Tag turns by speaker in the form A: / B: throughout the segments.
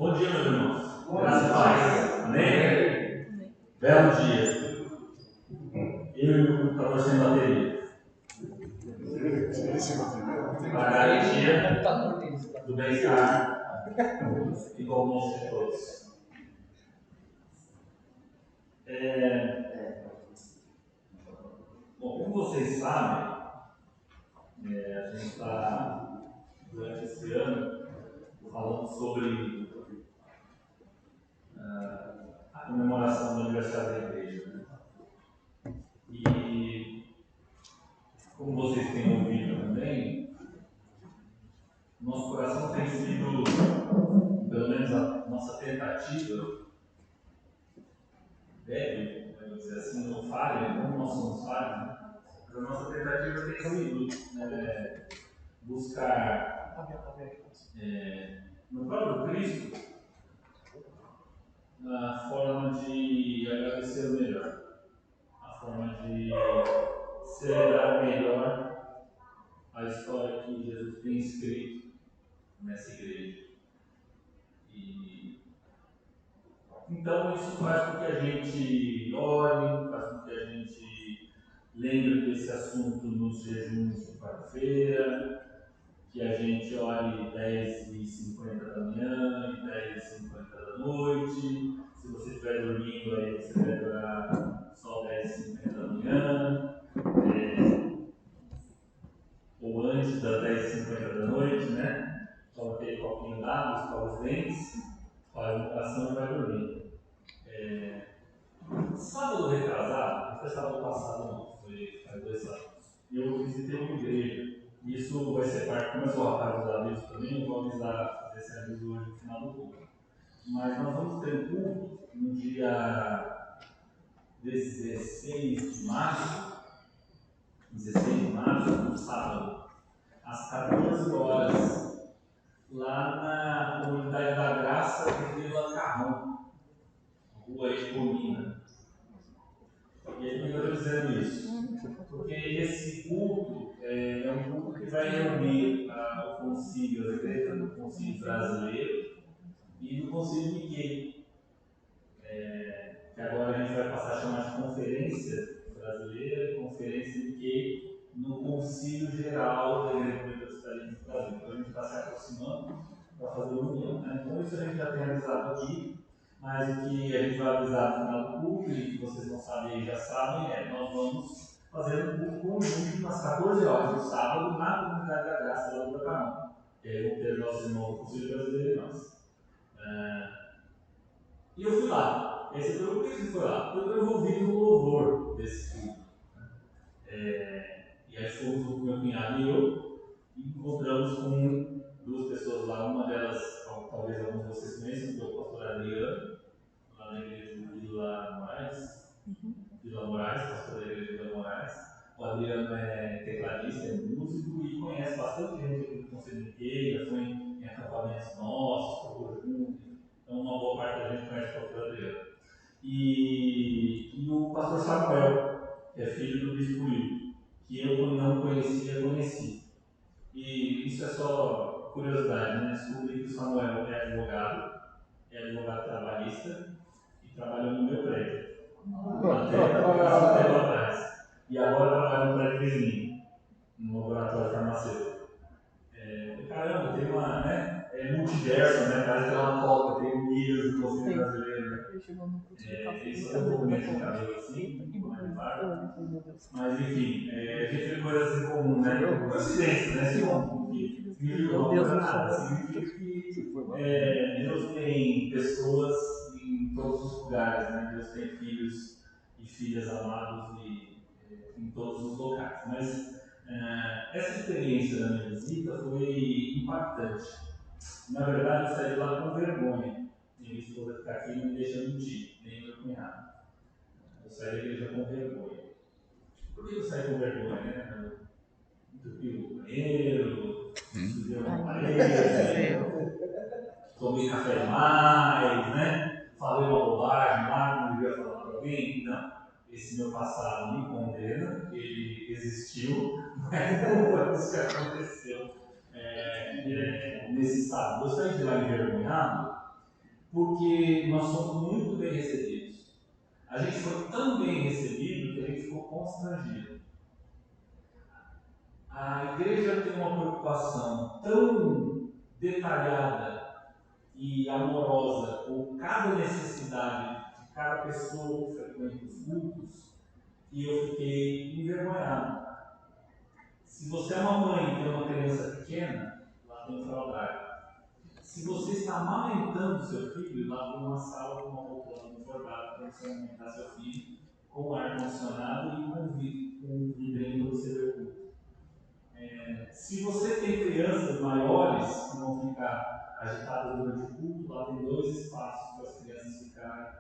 A: Bom dia, meus irmãos. Graças a paz. Amém? Belo dia. Eu e o computador sem bateria. Para a garantia do bem-estar e do almoço de todos. Bom, como vocês sabem, a gente está, durante esse ano, falando sobre a comemoração do aniversário da igreja. Né? E, como vocês têm ouvido também, nosso coração tem sido, pelo menos a nossa tentativa, deve, vamos dizer assim, não falha, como nós somos falhos, né? Mas a nossa tentativa tem sido buscar no próprio Cristo a forma de agradecer o melhor, a forma de celebrar melhor a história que Jesus tem escrito nessa igreja. E então isso faz com que a gente ore, faz com que a gente lembre desse assunto nos jejuns de quarta-feira, que a gente ore 10h50 da manhã e 10h50 da noite. Se você estiver dormindo aí, você deve orar só 10h50 da manhã, ou antes das 10h50 da noite, né? Toma aquele copinho d'água, escova os dentes, faz uma oração e vai dormir. Sábado retrasado, não foi sábado passado não, foi faz 2 sábados, eu visitei uma igreja. Isso vai ser parte, como eu sou rapaz dos avisos também, eu vou fazer esse aviso hoje no final do culto. Mas nós vamos ter um culto no dia 16 de março, no sábado, às 14 horas, lá na Comunidade da Graça de Vila Carrão, rua Esporina. E aí, por que eu estou dizendo isso? Porque esse culto é um culto que vai reunir o concílio, as igrejas do concílio brasileiro e do concílio Niqueu, que agora a gente vai passar a chamar de Conferência Brasileira e Conferência Niqueu no Concílio Geral da Igreja Universitária do Brasil. Então a gente está se aproximando para fazer uma união. Né? Então isso a gente já tem avisado aqui. Mas o que a gente vai avisar no final do culto, e que vocês não sabem e já sabem, nós vamos fazer um culto conjunto às 14 horas do sábado na Comunidade da Graça lá do Bacarão. E aí vão ter nossos irmãos do Conselho Brasileiro e nós. E eu fui lá. E aí você falou, por que você foi lá? Eu estou envolvido no louvor desse culto. E aí fomos o meu cunhado e eu, e encontramos com 2 pessoas lá, uma delas, talvez alguns de vocês conheçam, que é o pastor Adriano, lá na igreja de Vila Moraes, pastor da igreja de Vila Moraes. O Adriano é tecladista, é músico e conhece bastante gente aqui do Conselho de Niqueu, já foi em acampamentos nossos, procura junto. Então, uma boa parte da gente conhece o pastor Adriano. E o pastor Samuel, que é filho do bispo Will, que eu não conhecia, conheci. E isso é só curiosidade, né? Descobri que o Samuel é advogado trabalhista e trabalha no meu prédio. Até pouco tempo atrás. E agora trabalha no prédio vizinho, no laboratório farmacêutico. Caramba, tem uma, né? É multiverso, né? Parece que é uma copa, tem um milho do Conselho Brasileiro, né? Isso é um documento de cabelo assim, mas enfim, a gente vê coisas em comum, né? Coincidência, né? Meu Deus do céu. Significa que Deus tem pessoas em todos os lugares, né? Deus tem filhos e filhas amados em todos os locais. Mas essa experiência da minha visita foi impactante. Na verdade, eu saí de lá com vergonha. Minha esposa ficar aqui não me deixa mentir, nem meu cunhado. Eu saí da igreja com vergonha. Por que eu saí com vergonha, né? Entupi o banheiro, subiu uma parede, tomei café demais, né? Falei uma bobagem lá, não devia falar para alguém. Não. Esse meu passado me condena, ele existiu, mas não foi isso que aconteceu nesse sábado. Eu saí de lá envergonhado porque nós somos muito bem recebidos. A gente foi tão bem recebido que a gente ficou constrangido. A igreja tem uma preocupação tão detalhada e amorosa com cada necessidade de cada pessoa que frequenta os cultos, que eu fiquei envergonhado. Se você é uma mãe e tem uma criança pequena, lá tem um fraldário. Se você está amamentando seu filho, lá tem uma sala com uma poltrona confortável para você amamentar seu filho, com ar-condicionado e com vidrinho para você ver o culto. Se você tem crianças maiores que vão ficar agitadas durante o culto, lá tem 2 espaços para as crianças ficarem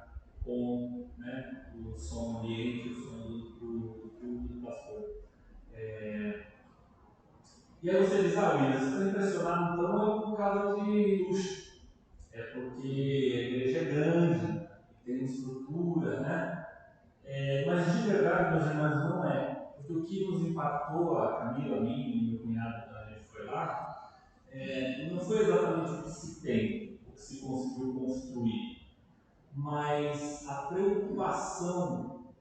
A: com, né, o som ambiente, o som do culto do pastor. E aí você diz, William, você está impressionado, então é por causa de luxo. É porque a igreja é grande, tem estrutura, né? Mas de verdade, meus irmãos, não é. Porque o que nos impactou, a Camila, a mim e meu cunhado, quando a gente foi lá, não foi exatamente o que se tem, o que se conseguiu construir, mas a preocupação,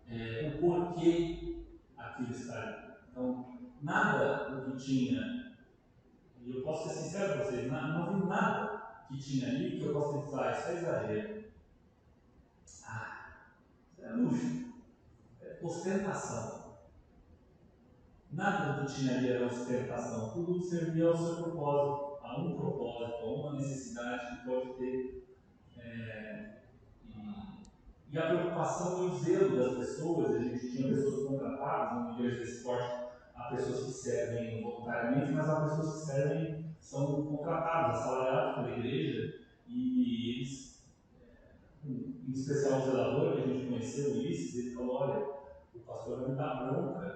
A: o porquê aquilo está ali. Então, nada do que tinha, e eu posso ser sincero com vocês, não vi nada que tinha ali que eu possa dizer, isso é exagero. Isso é luxo, é ostentação. Nada do que tinha ali era ostentação, tudo servia ao seu propósito, a um propósito, a uma necessidade que pode ter. E a preocupação e o zelo das pessoas, a gente tinha pessoas contratadas, numa igreja desse porte, há pessoas que servem voluntariamente, mas há pessoas que servem, são contratadas, assalariadas pela igreja, e eles, em especial o zelador que a gente conheceu, Ulisses, ele falou, olha, o pastor vai me dar bronca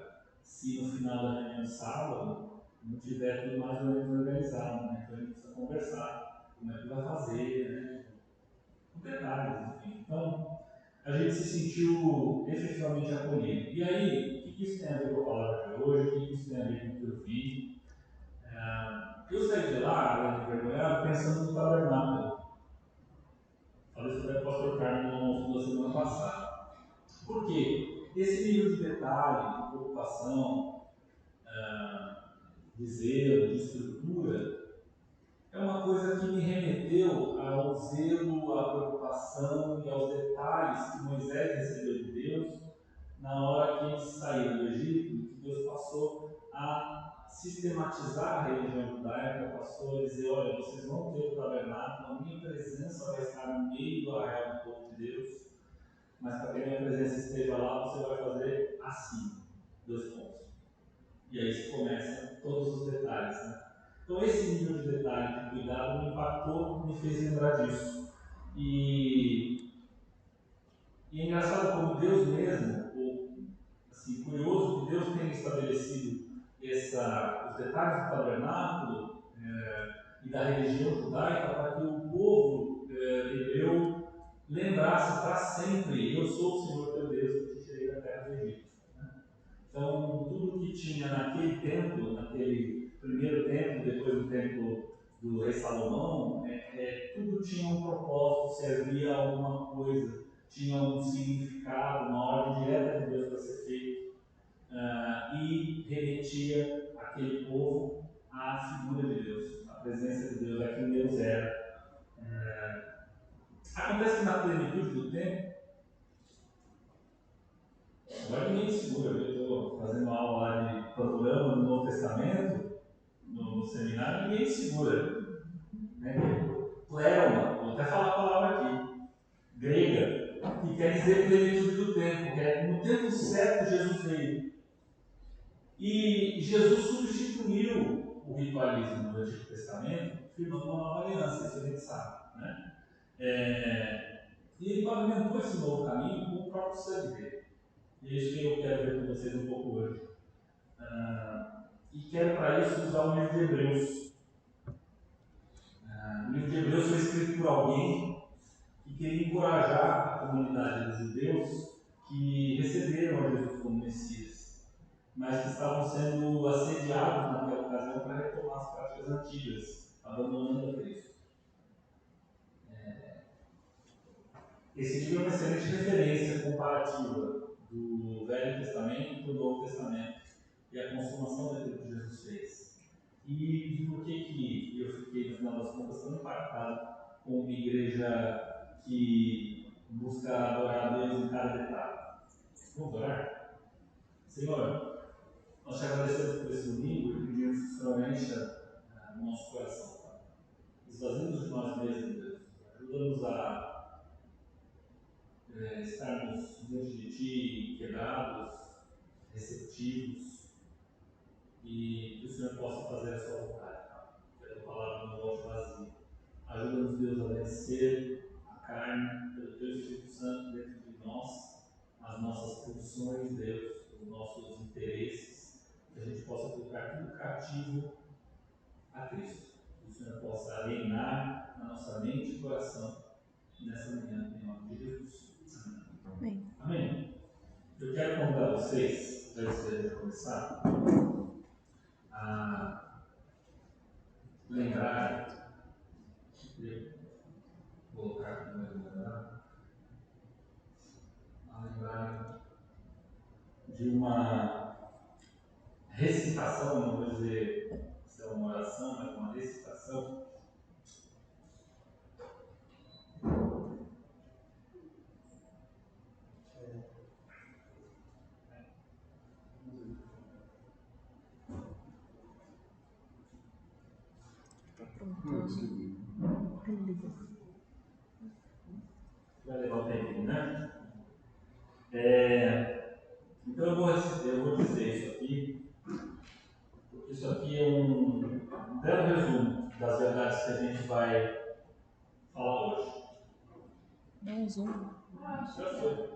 A: se no final da reunião de sábado não tiver tudo mais ou menos organizado, né? Então a gente precisa conversar, como é que vai fazer, né? Com detalhes, enfim. Então, a gente se sentiu efetivamente acolhido. E aí, o que isso tem a ver com a palavra de hoje? O que isso tem a ver com o que eu vi? Eu saí de lá, envergonhado, pensando no tabernáculo. Falei sobre o pastor Carlos no almoço da semana passada. Por quê? Esse nível de detalhe, de preocupação, de zelo, de estrutura, é uma coisa que me remeteu ao zelo, à preocupação e aos detalhes que Moisés recebeu de Deus na hora que eles saíram do Egito, que Deus passou a sistematizar a religião judaica, passou a dizer, olha, vocês vão ter o tabernáculo, a minha presença vai estar no meio do arraial do povo de Deus, mas para que a minha presença esteja lá, você vai fazer assim, 2 pontos. E aí se começam todos os detalhes, né? Então esse nível de detalhe, de cuidado, me impactou, me fez lembrar disso. E é engraçado como Deus mesmo, assim, curioso que Deus tenha estabelecido os detalhes do tabernáculo e da religião judaica para que o povo hebreu lembrasse para sempre, eu sou o Senhor teu Deus que te tirei da terra do Egito. Então, tudo que tinha naquele templo, naquele primeiro templo, depois do templo do rei Salomão, tudo tinha um propósito, servia a alguma coisa, tinha um significado, uma ordem direta de Deus para ser feito, e remetia aquele povo à figura de Deus, à presença de Deus, a quem Deus era. Acontece que na plenitude do tempo, agora ninguém segura, eu estou fazendo aula lá de panorama no Novo Testamento, no seminário, ninguém segura. Né? Pleroma, vou até falar a palavra aqui, grega, que quer dizer plenitude do tempo, que é no tempo certo Jesus veio. E Jesus substituiu o ritualismo do Antigo Testamento, firmando uma nova aliança, isso a gente sabe. Né? E ele pavimentou esse novo caminho com o próprio sangue dele. E é isso que eu quero ver com vocês um pouco hoje. E quero para isso usar o livro de Hebreus. O livro de Hebreus foi escrito por alguém que queria encorajar a comunidade dos judeus que receberam a Jesus como Messias, mas que estavam sendo assediados naquela ocasião para retomar as práticas antigas, abandonando a Cristo. Esse livro é uma excelente referência comparativa do Velho Testamento para o Novo Testamento e a consumação daquilo que Jesus fez. E de por que eu fiquei, no final das contas, tão impactado com uma igreja que busca adorar a Deus em cada detalhe. Vamos orar? Senhor, nós te agradecemos por esse domingo e pedimos que o Senhor encha no nosso coração. Esvaziamos de nós mesmos, Deus. Ajuda-nos a estarmos diante de Ti quebrados, receptivos, e que o Senhor possa fazer a sua vontade. Que a tua palavra não volte vazia. Ajuda-nos, Deus, a vencer a carne pelo Teu Espírito Santo dentro de nós, as nossas pulsões, Deus, os nossos interesses, que a gente possa colocar tudo cativo a Cristo. Que o Senhor possa reinar na nossa mente e coração nessa manhã, em nome de Jesus. Amém. Amém. Eu quero convidar vocês, antes de começar, a lembrar, vou colocar aqui no meu lugar, a lembrar de uma recitação, não vou dizer se é uma oração, mas uma recitação. Vai levar um tempinho, né? Então eu vou dizer isso aqui, porque isso aqui é um belo resumo das verdades que a gente vai falar hoje.
B: Não um zoom.
A: Já foi.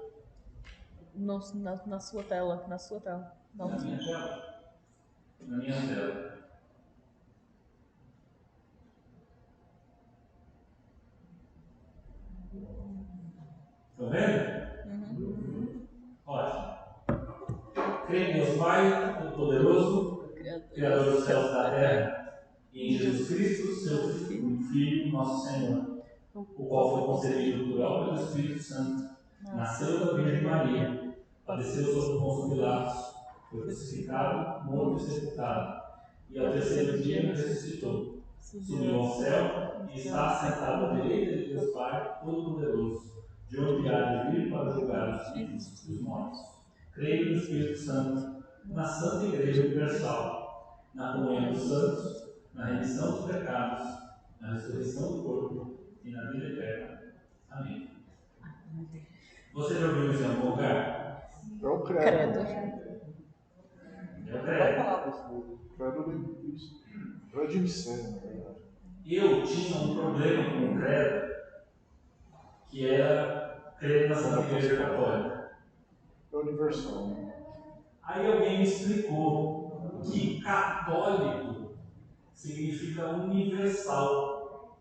B: Na sua tela. Na sua tela.
A: Na minha tela? Na minha tela. Estão vendo?
B: Uhum.
A: Ótimo. Creio em Deus Pai, Todo-Poderoso, Criador dos céus e da terra, e em Jesus Cristo, seu Filho, nosso Senhor, o qual foi concebido por obra do Espírito Santo, nasceu da Virgem Maria, padeceu sob Pôncio Pilatos, foi crucificado, morto e sepultado, e ao terceiro dia ressuscitou, subiu ao céu e está assentado à direita de Deus Pai Todo-Poderoso, de onde há de vir para julgar os vivos e os mortos. Creio no Espírito Santo, na Santa Igreja Universal, na comunhão dos santos, na remissão dos pecados, na ressurreição do corpo e na vida eterna. Amém. Você já ouviu isso em algum lugar?
C: Eu credo.
A: Eu
C: Vai
A: creio.
C: falar desse credo de incêndio, na verdade.
A: Eu tinha um problema com o credo, que era crer na Santa Igreja Católica.
C: É universal, né?
A: Aí alguém me explicou que católico significa universal.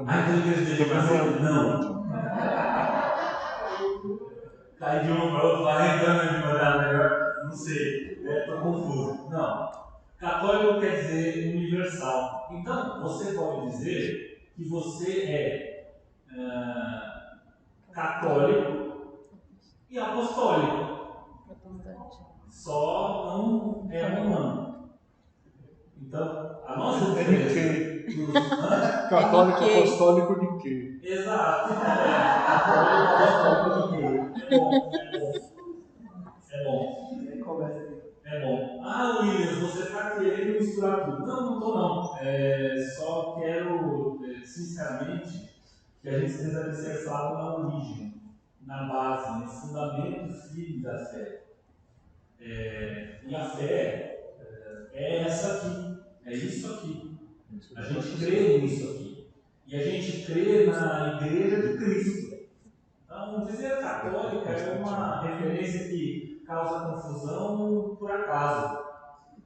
A: Aí tem igreja de Brasil? Não. Cai de um para outro, vai reclamando de mandar melhor, não sei, estou confuso. Não. Católico quer dizer universal. Então, você pode dizer que você é católico e apostólico. Só não é romano. Então, a nossa diferença.
C: Católico apostólico de quê?
A: Exato. Católico apostólico de quê? É bom. É bom. Ah, Williams, você está querendo misturar tudo. Não, não estou não. Só quero, sinceramente, que a gente seja alicerçado na origem, na base, nos fundamentos firmes da fé. E a fé é essa aqui, é isso aqui. A gente crê nisso aqui. E a gente crê na Igreja de Cristo. Então, dizer católica é uma referência que causa confusão por acaso,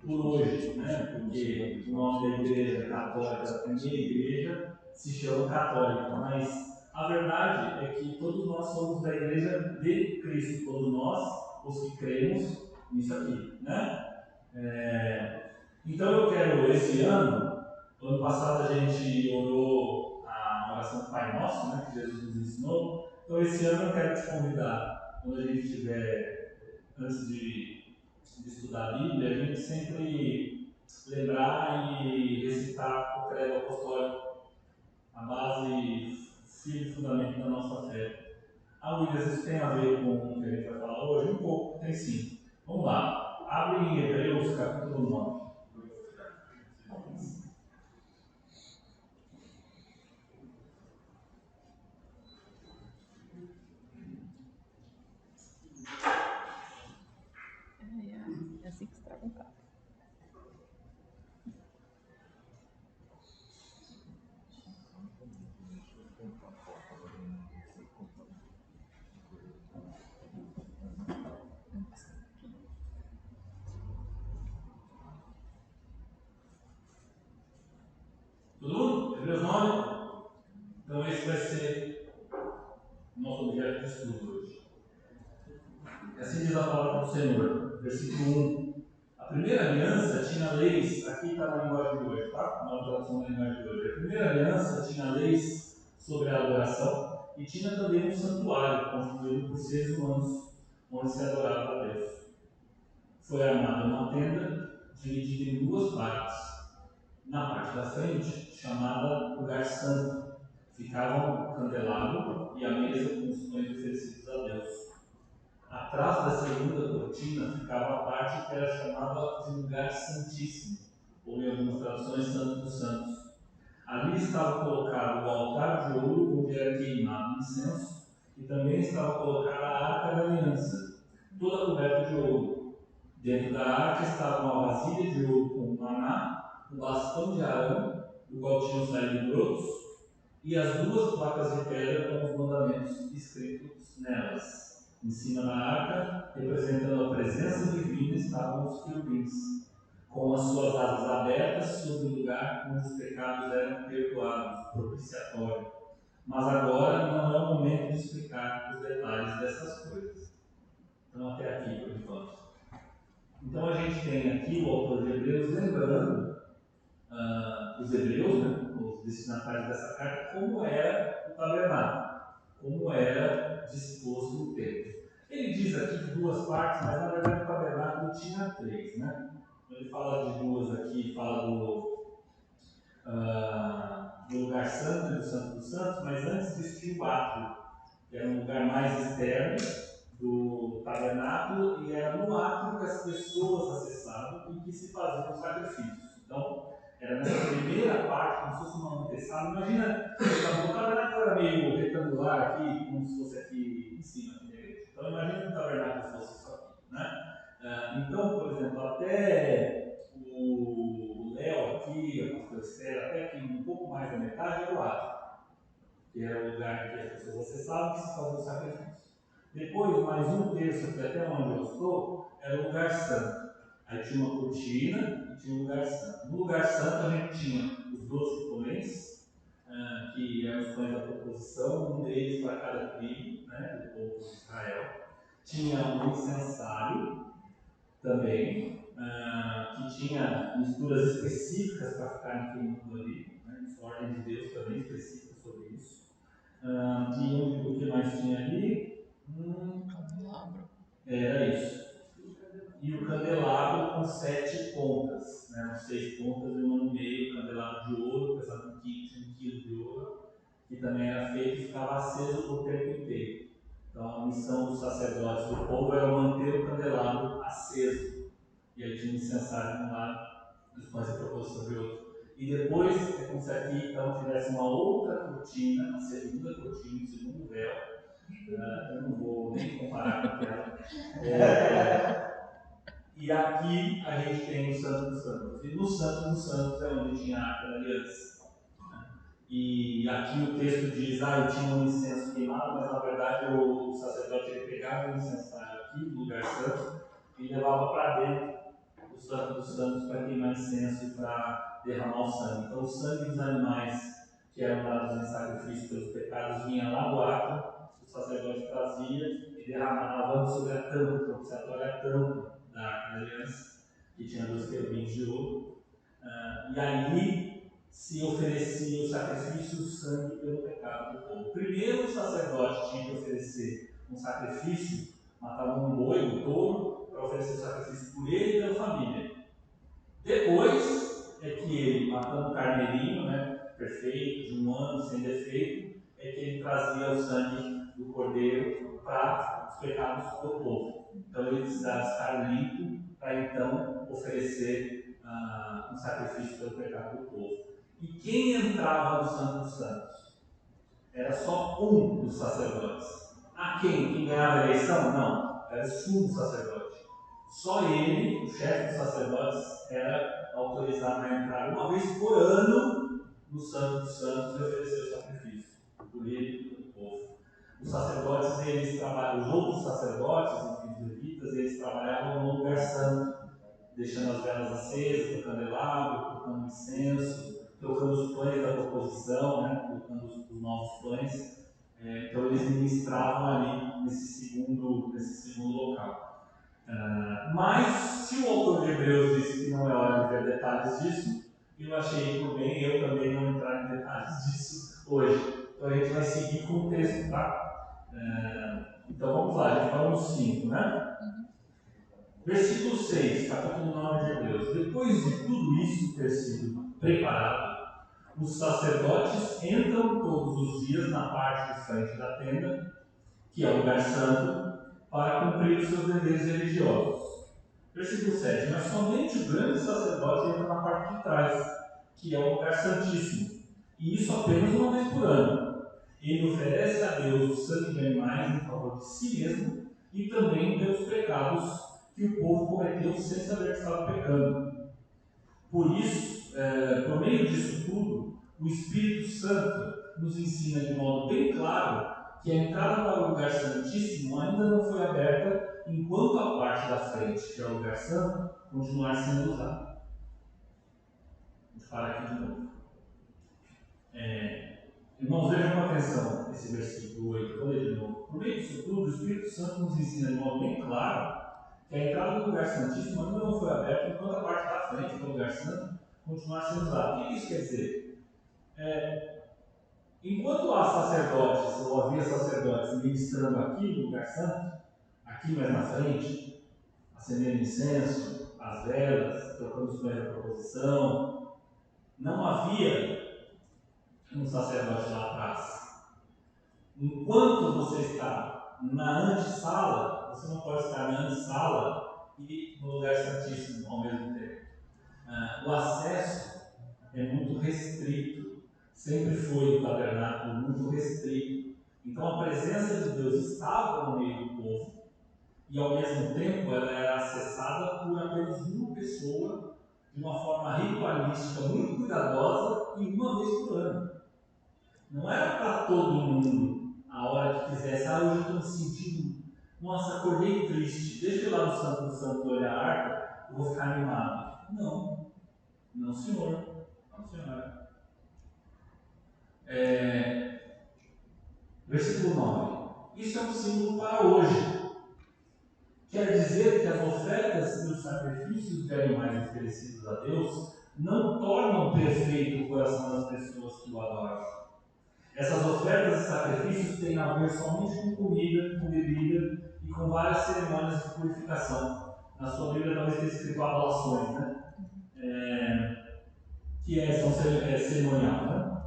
A: por hoje, né? Porque o nome da Igreja Católica, a primeira igreja, se chama católica, mas a verdade é que todos nós somos da Igreja de Cristo, todos nós, os que cremos nisso aqui, né? Então eu quero, esse ano passado a gente orou a oração do Pai Nosso, né, que Jesus nos ensinou, Então, esse ano eu quero te convidar, quando a gente estiver, antes de estudar a Bíblia, a gente sempre lembrar e recitar o credo apostólico, a base, filho e fundamento da nossa fé. Williams, isso tem a ver com o que a gente vai falar hoje? Um pouco, tem sim. Vamos lá. Abre em Hebreus, capítulo 9.
B: É assim que estraga um carro.
A: Todo mundo? Hebreus 9? Então esse vai ser o nosso objeto de estudo hoje. Assim diz a palavra do Senhor, versículo 1. A primeira aliança tinha leis, aqui está na linguagem de hoje, tá? Na tradução da linguagem de hoje. A primeira aliança tinha leis sobre a adoração e tinha também um santuário construído por seres humanos, onde se adorava a Deus. Foi armada uma tenda dividida em duas partes. Na parte da frente, chamada Lugar Santo, ficava o candelabro e a mesa com os pães oferecidos a Deus. Atrás da segunda cortina ficava a parte que era chamada de Lugar Santíssimo, ou em algumas traduções, Santo dos Santos. Ali estava colocado o altar de ouro onde era queimado incenso e também estava colocada a Arca da Aliança, toda coberta de ouro. Dentro da arca estava uma vasilha de ouro com maná, o bastão de Arão, do qual tinham saído brotos, e as duas placas de pedra com os mandamentos escritos nelas. Em cima da arca, representando a presença divina, estavam os querubins, com as suas asas abertas sobre o lugar onde os pecados eram perdoados, propiciatório. Mas agora não é o momento de explicar os detalhes dessas coisas. Então, até aqui, por enquanto. Então, a gente tem aqui o autor de Hebreus lembrando os hebreus, né, os destinatários dessa carta, como era o tabernáculo, como era disposto o templo. Ele diz aqui de duas partes, mas na verdade o tabernáculo tinha três, né? Ele fala de duas aqui, fala do lugar santo e do santo dos santos, mas antes existia o átrio, que era um lugar mais externo do tabernáculo, e era no átrio que as pessoas acessavam e que se faziam os sacrifícios. Então, era nessa primeira parte, como se fosse uma antessala. Imagina, o tabernáculo era meio retangular aqui, como se fosse aqui em cima, aqui na igreja. Então, imagina que o tabernáculo fosse isso aqui, né? Então, por exemplo, até o Léo aqui, a pastora Esther, até aqui um pouco mais da metade era o átrio, que era o lugar que as pessoas acessavam e que se faziam os sacrifícios. Depois, mais um terço, que até onde eu estou, era o lugar santo. Aí tinha uma cortina e tinha um lugar santo. No lugar santo a gente tinha os 12 pães, que eram os pães da proposição, um deles para cada tribo, né, do povo de Israel. Tinha um incensário também, que tinha misturas específicas para ficarem queimando ali, né, ordem de Deus também específica sobre isso. E o que mais tinha ali?
B: Candelabro.
A: Era isso. E o candelabro com 7 pontas, né? 6 pontas e uma no meio, candelabro de ouro, pesado tinha 1 quilo de ouro, que também era feito e ficava aceso o tempo inteiro. Então a missão dos sacerdotes do povo era manter o candelabro aceso. E aí tinha um incensário de um lado, os pães de proposição de outro. E depois é como se aqui então tivesse uma outra cortina, a segunda cortina, o segundo véu. Eu não vou nem comparar com aquela. E aqui a gente tem o Santo dos Santos. E no Santo dos Santos é onde tinha a Arca da Aliança. E aqui o texto diz, eu tinha um incenso queimado, mas na verdade o sacerdote ele pegava o incensário aqui no lugar santo e levava para dentro do Santo dos Santos para queimar incenso e para derramar o sangue. Então o sangue dos animais que eram dados em sacrifício pelos pecados vinha lá do átrio, o sacerdote trazia e derramava sobre a tampa, o propiciatório era a tampa da Arca da Aliança, que tinha 2 querubins de ouro. E ali se ofereciam os sacrifícios sangue pelo pecado do povo. Primeiro, o sacerdote tinha que oferecer um sacrifício, matava um boi, um touro, para oferecer o sacrifício por ele e pela família. Depois é que ele, matando um carneirinho, né, perfeito, de um ano, sem defeito, é que ele trazia o sangue do cordeiro para os pecados do povo. Então ele precisava estar limpo para então oferecer um sacrifício pelo pecado do povo. E quem entrava no Santo dos Santos? Era só um dos sacerdotes. Quem ganhava a eleição? Não, era o sumo sacerdote. Só ele, o chefe dos sacerdotes, era autorizado a entrar uma vez por ano no Santo dos Santos e oferecer o sacrifício por ele e pelo povo. Os sacerdotes, os outros sacerdotes, enfim, os levitas, eles trabalhavam no lugar santo, deixando as velas acesas, tocando candelabro, tocando incenso, trocando os pães da proposição, né, trocando os novos pães. Então eles ministravam ali nesse segundo local. Mas, se o autor de Hebreus disse que não é hora de ver detalhes disso, eu achei por bem eu também não entrar em detalhes disso hoje. Então a gente vai seguir com o texto, tá? Então vamos lá, a gente falou no 5, né? Versículo 6, capítulo 9 de Hebreus. Depois de tudo isso ter sido preparado, os sacerdotes entram todos os dias na parte de frente da tenda, que é o lugar santo, para cumprir os seus deveres religiosos. Versículo 7. Mas somente o grande sacerdote entra na parte de trás, que é o lugar santíssimo, e isso apenas uma vez por ano. Ele oferece a Deus o sangue de animais em favor de si mesmo e também pelos pecados que o povo cometeu sem saber que estava pecando. Por isso, por meio disso tudo, o Espírito Santo nos ensina de modo bem claro que a entrada para o lugar santíssimo ainda não foi aberta enquanto a parte da frente, que é o lugar santo, continuar sendo usada. Vamos parar aqui de novo. Irmãos, vejam com atenção esse versículo 8, vou ler de novo. Por meio disso tudo, o Espírito Santo nos ensina de modo bem claro que a entrada do lugar santíssimo ainda não foi aberta enquanto a parte da frente, que é o lugar santo, continuar sendo usada. O que isso quer dizer? Enquanto há sacerdotes, ou havia sacerdotes ministrando aqui no lugar santo, aqui mais na frente, acendendo incenso, as velas, trocando os pães da proposição, não havia um sacerdote lá atrás. Enquanto você está na antessala, você não pode estar na antessala e no lugar santíssimo ao mesmo tempo. O acesso é muito restrito. Sempre foi o tabernáculo muito restrito. Então a presença de Deus estava no meio do povo e ao mesmo tempo ela era acessada por apenas uma pessoa de uma forma ritualística muito cuidadosa e uma vez por ano. Não era para todo mundo a hora que quisesse. Hoje eu estou me sentindo, nossa, acordei triste, deixa eu ir lá no Santo do Santo olhar a arca, eu vou ficar animado. Não senhor, não senhora. Versículo 9. Isso é um símbolo para hoje. Quer dizer que as ofertas e os sacrifícios de animais oferecidos a Deus não tornam perfeito o coração das pessoas que o adoram. Essas ofertas e sacrifícios têm a ver somente com comida, com bebida e com várias cerimônias de purificação. Na sua Bíblia talvez tenha escrito ablações, né? São cerimonial, né?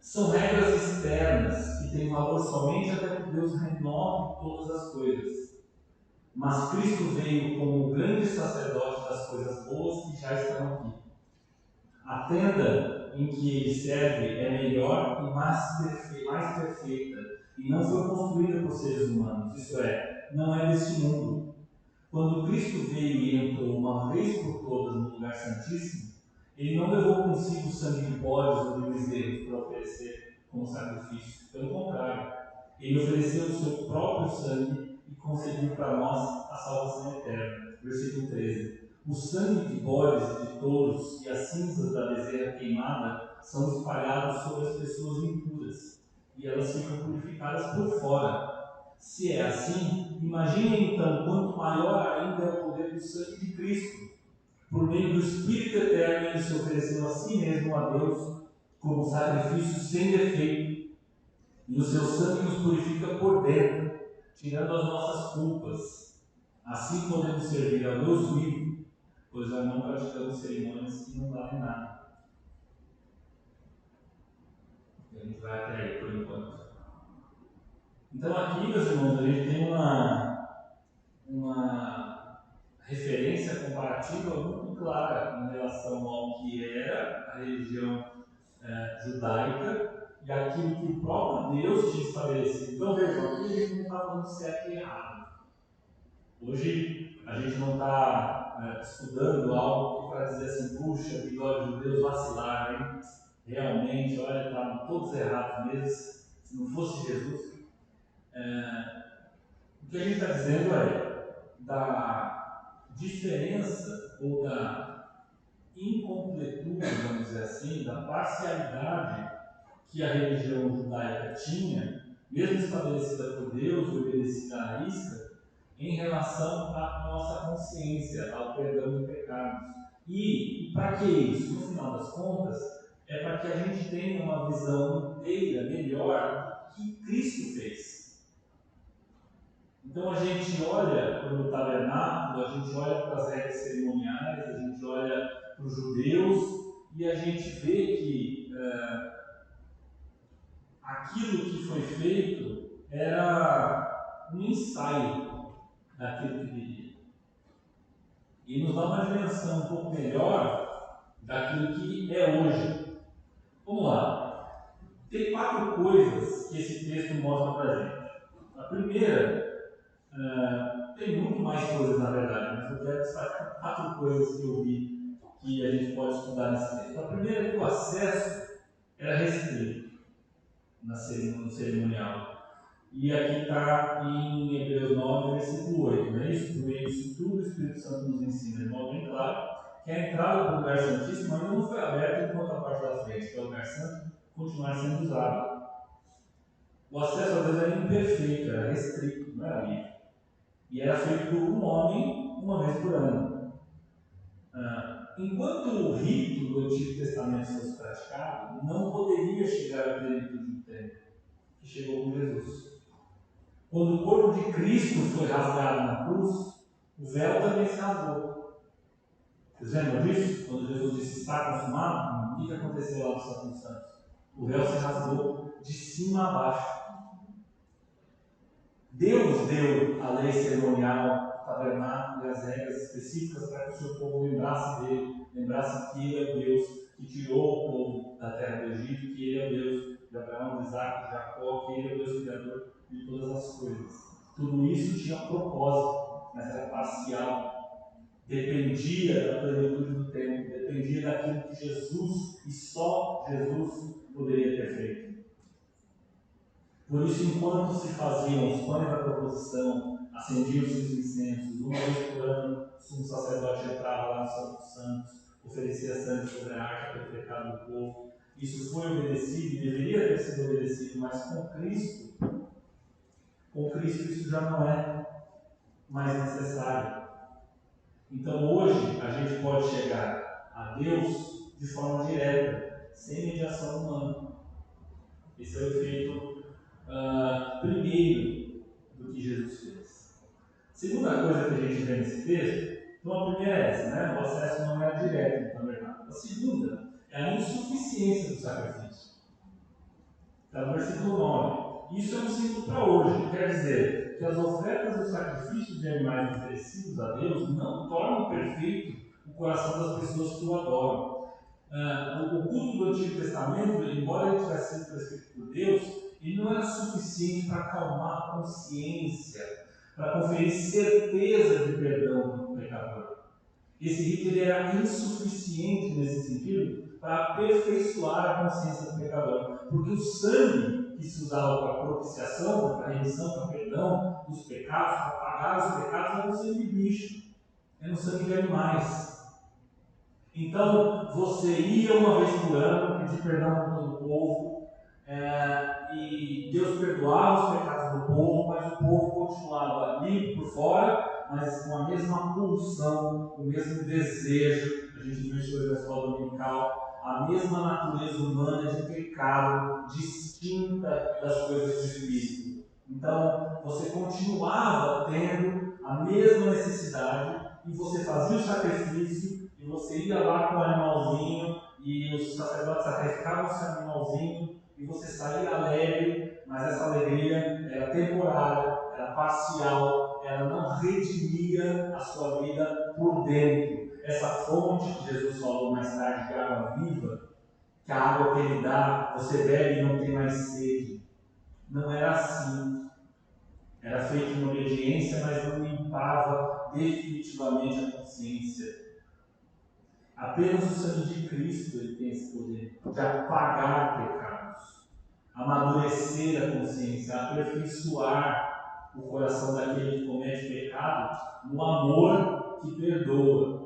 A: São regras externas que têm valor somente até que Deus renove todas as coisas. Mas Cristo veio como o grande sacerdote das coisas boas que já estão aqui. A tenda em que ele serve é melhor e mais perfeita e não foi construída por seres humanos, isso é, não é deste mundo. Quando Cristo veio e entrou uma vez por todas no lugar santíssimo, ele não levou consigo o sangue de bodes ou de bezerros para oferecer como sacrifício. Pelo contrário, ele ofereceu o seu próprio sangue e concedeu para nós a salvação eterna. Versículo 13. O sangue de bodes e de touros e as cinzas da bezerra queimada são espalhados sobre as pessoas impuras e elas ficam purificadas por fora. Se é assim, imaginem então quanto maior ainda é o poder do sangue de Cristo. Por meio do Espírito Eterno, ele se ofereceu a si mesmo a Deus como sacrifício sem defeito, e o seu sangue nos purifica por dentro, tirando as nossas culpas. Assim podemos servir ao Deus vivo, pois já não praticamos cerimônias que não valem nada. E a gente vai até aí por enquanto. Então aqui, meus irmãos, a gente tem uma referência comparativa muito clara em relação ao que era a religião judaica e aquilo que o próprio Deus tinha estabelecido. Então vejam, aqui a gente não está falando certo e errado. Hoje a gente não está estudando algo que para dizer assim, puxa, que glória de Deus, vacilaram, hein? Realmente, olha, estavam todos errados mesmo, se não fosse Jesus. O que a gente está dizendo é da diferença ou da incompletude, vamos dizer assim, da parcialidade que a religião judaica tinha, mesmo estabelecida por Deus, obedecida à risca, em relação à nossa consciência, ao perdão de pecados. E para que isso? No final das contas, é para que a gente tenha uma visão inteira, melhor, do que Cristo fez. Então a gente olha para o tabernáculo, a gente olha para as regras cerimoniais, a gente olha para os judeus e a gente vê que aquilo que foi feito era um ensaio daquilo que viria. E nos dá uma dimensão um pouco melhor daquilo que é hoje. Vamos lá. Tem 4 coisas que esse texto mostra para a gente. A primeira, tem muito mais coisas na verdade, mas eu quero destacar 4 coisas que eu vi que a gente pode estudar nesse texto. A primeira é que o acesso era restrito no cerimonial. E aqui está em Hebreus 9, versículo 8, não é isso? Por meio disso tudo, o Espírito Santo nos ensina de modo bem claro que a entrada para o lugar santíssimo ainda não foi aberta enquanto a parte da frente, que é o lugar santo, continuar sendo usado. O acesso a Deus era imperfeito, era restrito, não era livre. E era feito por um homem uma vez por ano. Enquanto o rito do Antigo Testamento fosse praticado, não poderia chegar à plenitude do tempo que chegou com Jesus. Quando o corpo de Cristo foi rasgado na cruz, o véu também se rasgou. Vocês lembram disso? Quando Jesus disse está consumado, o que aconteceu lá no Santo dos Santos? O véu se rasgou de cima a baixo. Deus deu a lei cerimonial, o tabernáculo e as regras específicas para que o seu povo lembrasse dele, lembrasse que ele é o Deus que tirou o povo da terra do Egito, que ele é o Deus de Abraão, de Isaac, de Jacó, que ele é o Deus criador de todas as coisas. Tudo isso tinha propósito, mas era parcial. Dependia da plenitude do tempo, dependia daquilo que Jesus e só Jesus poderia ter feito. Por isso, enquanto se faziam os pães da proposição, acendiam-se os incensos, uma vez por ano, o sumo sacerdote entrava lá no Santo dos Santos, oferecia sangue sobre a arca pelo pecado do povo. Isso foi obedecido e deveria ter sido obedecido, mas com Cristo isso já não é mais necessário. Então hoje a gente pode chegar a Deus de forma direta, sem mediação humana. Esse é o efeito primeiro do que Jesus fez. Segunda coisa que a gente vê nesse texto, então a primeira é essa, né? O acesso não era direto, na verdade. A segunda é a insuficiência do sacrifício. Está no versículo 9. Isso é um símbolo para hoje, quer dizer que as ofertas e os sacrifícios de animais oferecidos a Deus não tornam perfeito o coração das pessoas que o adoram. O culto do Antigo Testamento, embora ele tivesse sido prescrito por Deus, ele não era suficiente para acalmar a consciência, para conferir certeza de perdão do pecador. Esse rito ele era insuficiente nesse sentido para aperfeiçoar a consciência do pecador, porque o sangue que se usava para propiciação, para remissão, para perdão dos pecados, para pagar os pecados, era um sangue de bicho, era um sangue de animais. Então, você ia uma vez por ano pedir perdão para todo o povo, e Deus perdoava os pecados do povo, mas o povo continuava limpo por fora, mas com a mesma pulsão, o mesmo desejo. A gente viu isso hoje na escola dominical, a mesma natureza humana de pecado, distinta das coisas do Espírito. Então, você continuava tendo a mesma necessidade e você fazia o sacrifício e você ia lá com o animalzinho e os sacerdotes sacrificavam o seu animalzinho e você saía alegre, mas essa alegria era temporária, era parcial, ela não redimia a sua vida por dentro. Essa fonte que Jesus falou mais tarde, de água viva, que a água que ele dá, você bebe e não tem mais sede. Não era assim. Era feito em obediência, mas não limpava definitivamente a consciência. Apenas o sangue de Cristo ele tem esse poder de apagar pecados, amadurecer a consciência, aperfeiçoar o coração daquele que comete pecado no amor que perdoa.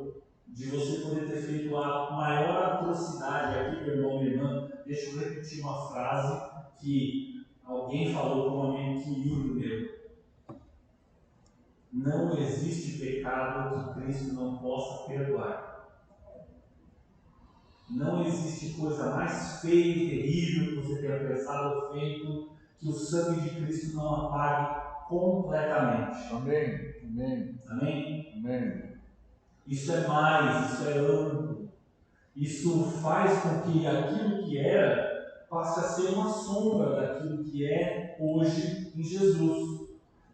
A: De você poder ter feito a maior atrocidade aqui, meu irmão e irmã. Deixa eu repetir uma frase que alguém falou com um amigo querido meu. Não existe pecado que Cristo não possa perdoar. Não existe coisa mais feia e terrível que você tenha pensado ou feito que o sangue de Cristo não apague completamente.
C: Amém. Amém.
A: Amém?
C: Amém.
A: Isso é mais, isso é amplo. Isso faz com que aquilo que era passe a ser uma sombra daquilo que é hoje em Jesus.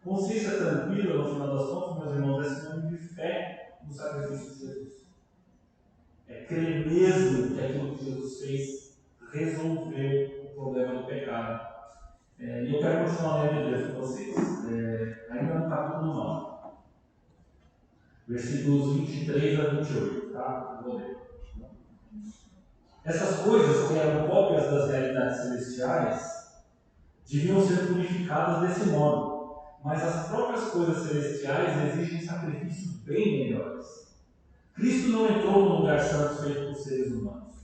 A: Consciência tranquila, no final das contas, meus irmãos, é sinônimo de fé no sacrifício de Jesus. É crer mesmo que aquilo que Jesus fez resolveu o problema do pecado. E eu quero continuar lendo Deus com vocês. Ainda no capítulo 9. Versículos 23 a 28. Tá? Vou ler. Essas coisas que eram cópias das realidades celestiais deviam ser purificadas desse modo, mas as próprias coisas celestiais exigem sacrifícios bem melhores. Cristo não entrou no lugar santo feito por seres humanos,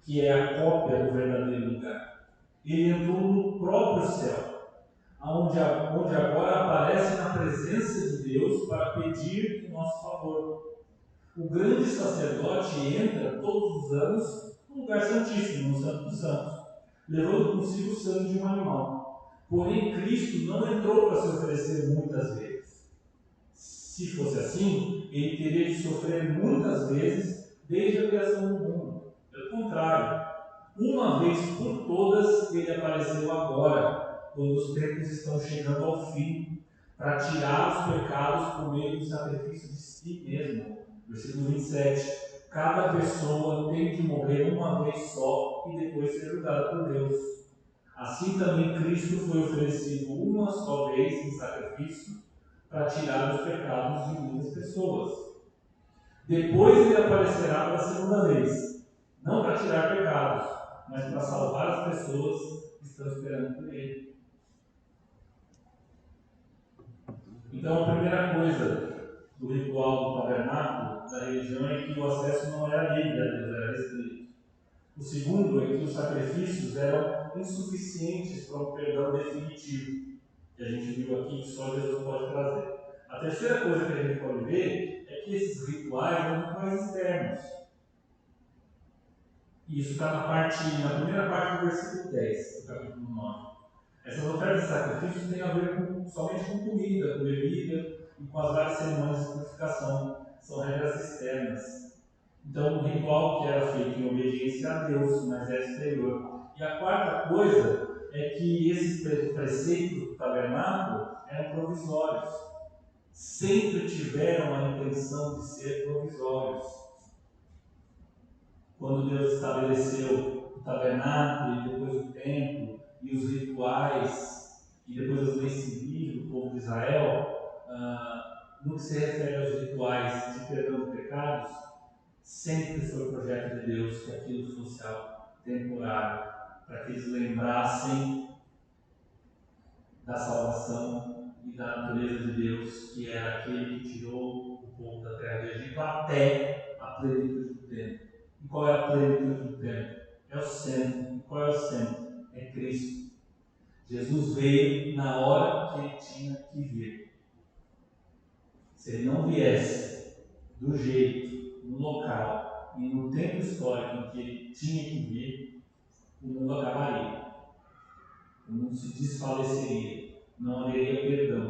A: que é a cópia do verdadeiro lugar. Ele entrou no próprio céu, onde agora aparece na presença de Deus para pedir em nosso favor. O grande sacerdote entra todos os anos no lugar santíssimo, no Santo dos Santos, levando consigo o sangue de um animal. Porém, Cristo não entrou para se oferecer muitas vezes. Se fosse assim, ele teria de sofrer muitas vezes desde a criação do mundo. Pelo contrário, uma vez por todas, ele apareceu agora, quando os tempos estão chegando ao fim, para tirar os pecados por meio do sacrifício de si mesmo. Versículo 27. Cada pessoa tem que morrer uma vez só e depois ser julgada por Deus. Assim também Cristo foi oferecido uma só vez em sacrifício para tirar os pecados de muitas pessoas. Depois ele aparecerá pela segunda vez, não para tirar pecados, mas para salvar as pessoas que estão esperando por ele. Então, a primeira coisa do ritual do tabernáculo, da religião, é que o acesso não era livre a Deus, era restrito. O segundo é que os sacrifícios eram insuficientes para um perdão definitivo, que a gente viu aqui que só Jesus pode trazer. A terceira coisa que a gente pode ver é que esses rituais eram rituais externos. E isso está na primeira parte do versículo 10 do capítulo 9. Essas ofertas de sacrifício têm a ver somente com comida, com bebida e com as várias cerimônias de purificação. São regras externas. Então, o ritual que era feito em obediência a Deus, mas é exterior. E a quarta coisa é que esses preceitos do tabernáculo eram provisórios. Sempre tiveram a intenção de ser provisórios. Quando Deus estabeleceu o tabernáculo e depois o templo e os rituais e depois as leis civis do povo de Israel, no que se refere aos rituais de perdão de pecados, sempre foi o projeto de Deus que aquilo fosse algo temporário, para que eles lembrassem da salvação e da natureza de Deus, que era aquele que tirou o povo da terra do Egito até a plenitude do tempo. E qual é a plenitude do tempo? É o centro. E qual é o centro? É Cristo. Jesus veio na hora que ele tinha que vir. Se ele não viesse do jeito, no local e no tempo histórico em que ele tinha que vir, o mundo acabaria. O mundo se desfaleceria. Não haveria perdão.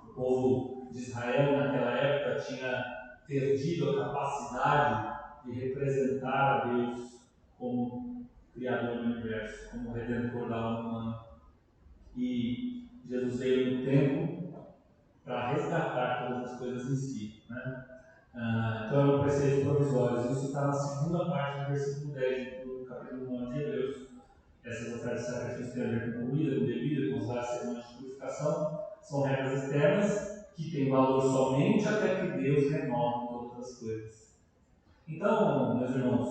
A: O povo de Israel naquela época tinha perdido a capacidade de representar a Deus como Criador do universo, como Redentor da alma humana. E Jesus veio no tempo para resgatar todas as coisas em si. Né? Então eram preceitos provisórios. Isso está na segunda parte do versículo 10 do capítulo 9 de Hebreus. Essas ofertas de sacrifício têm a ver com comida, com bebida, com os vários cerimônias de purificação. São regras externas que têm valor somente até que Deus renove todas as coisas. Então, meus irmãos,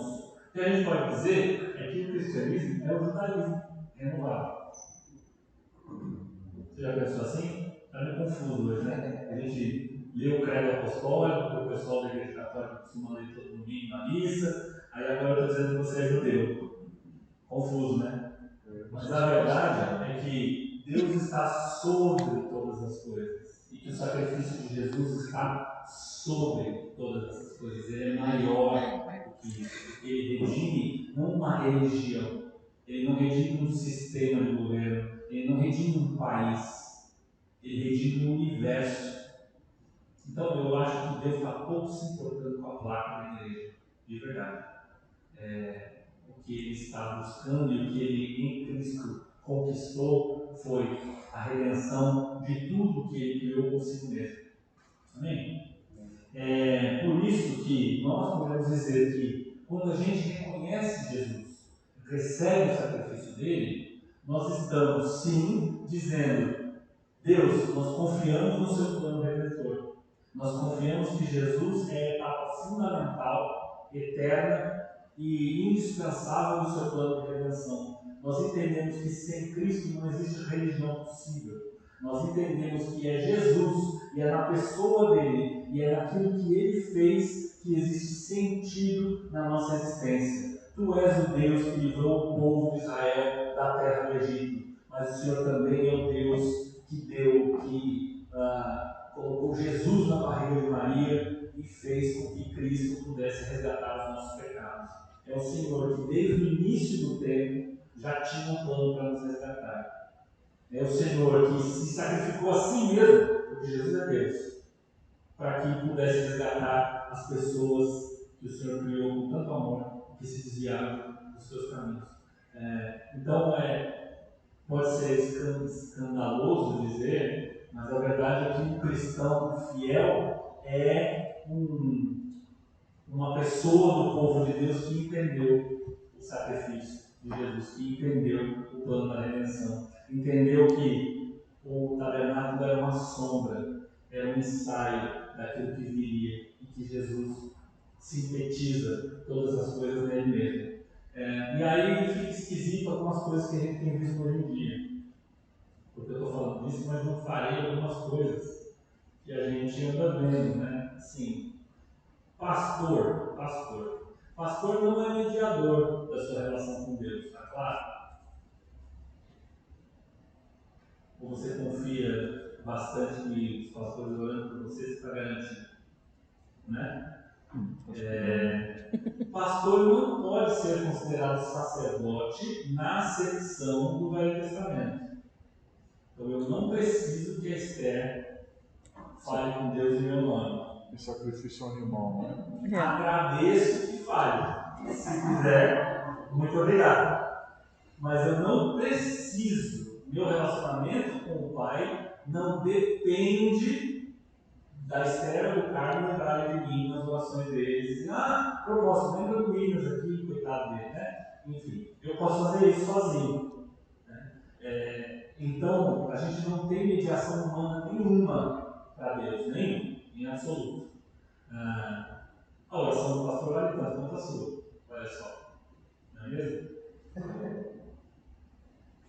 A: o que a gente pode dizer é que o cristianismo é o judaísmo renovado. Você já pensou assim? Está meio confuso hoje, né? A gente lê o credo apostólico, que o pessoal da igreja católica costuma ler todo domingo na missa, aí agora eu estou dizendo que você é judeu. Confuso, né? Mas a verdade é que Deus está sobre todas as coisas e que o sacrifício de Jesus está sobre todas essas coisas. Ele é maior do que isso. Ele redime não uma religião, ele não redime um sistema de governo, ele não redime um país, ele redime um universo. Então eu acho que Deus está pouco se importando com a placa da igreja, de verdade. O que ele está buscando e o que ele em Cristo conquistou foi a redenção de tudo que ele criou consigo mesmo. Amém? É por isso que nós podemos dizer que quando a gente reconhece Jesus, recebe o sacrifício dele, nós estamos sim dizendo: Deus, nós confiamos no seu plano redentor. Nós confiamos que Jesus é a etapa fundamental, eterna e indispensável do seu plano de redenção. Nós entendemos que sem Cristo não existe religião possível. Nós entendemos que é Jesus e é na pessoa dele e é naquilo que ele fez que existe sentido na nossa existência. Tu és o Deus que livrou o povo de Israel da terra do Egito, mas o Senhor também é o Deus que colocou Jesus na barriga de Maria e fez com que Cristo pudesse resgatar os nossos pecados. É o Senhor que desde o início do tempo já tinha um plano para nos resgatar. É o Senhor que se sacrificou a si mesmo, porque Jesus é Deus, para que pudesse resgatar as pessoas que o Senhor criou com tanto amor, que se desviaram dos seus caminhos. Então, pode ser escandaloso dizer, mas a verdade é que um cristão fiel é uma pessoa do povo de Deus que entendeu o sacrifício de Jesus, que entendeu o plano da redenção, entendeu que o tabernáculo era uma sombra, era um ensaio daquilo que viria e que Jesus sintetiza todas as coisas nele mesmo. E aí fica esquisito algumas coisas que a gente tem visto hoje em dia, porque eu estou falando disso, mas não farei algumas coisas que a gente anda vendo, né? Assim, pastor não é mediador da sua relação com Deus, está claro? Ou você confia bastante que os pastores orando por você está garantido, né? Pastor não pode ser considerado sacerdote na acepção do Velho Testamento. Então eu não preciso que a Esther fale com Deus em meu nome.
C: E sacrifício animal, né?
A: Agradeço que fale. Se quiser, muito obrigado. Mas eu não preciso. Meu relacionamento com o Pai não depende da Esther ou do Carlos lembrarem de mim nas orações deles. Propósito, lembra do Minas aqui, coitado dele, né? Enfim, eu posso fazer isso sozinho. Né? Então, a gente não tem mediação humana nenhuma para Deus, nenhuma, em absoluto. A oração do pastor vale tanto quanto a sua, olha só, não é mesmo?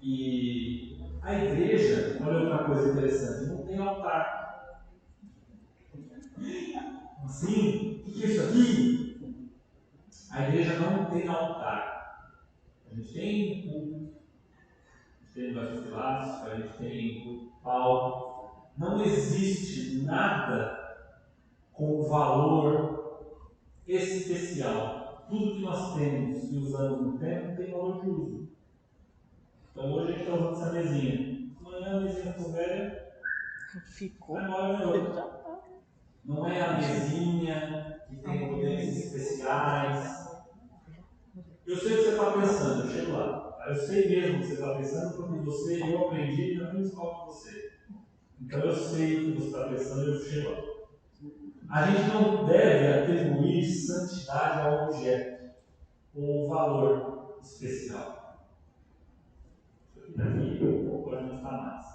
A: E a igreja, olha outra coisa interessante, não tem altar. Assim, o que é isso aqui? A igreja não tem altar. A gente tem culto, a gente tem vários pilares, a gente tem palco. Não existe nada com valor esse especial. Tudo que nós temos e usamos no tempo tem valor de uso. Então hoje a gente está usando essa mesinha. Amanhã a mesinha ficou velha,
B: Ficou.
A: vai embora de novo. Não é a mesinha que tem poderes especiais. Eu sei o que você está pensando, eu chego lá. Eu sei mesmo o que você está pensando, porque eu aprendi na mesma escola que você. Então eu sei o que você está pensando, eu chego lá. A gente não deve atribuir santidade ao objeto ou valor especial. Isso aqui pode não estar mais.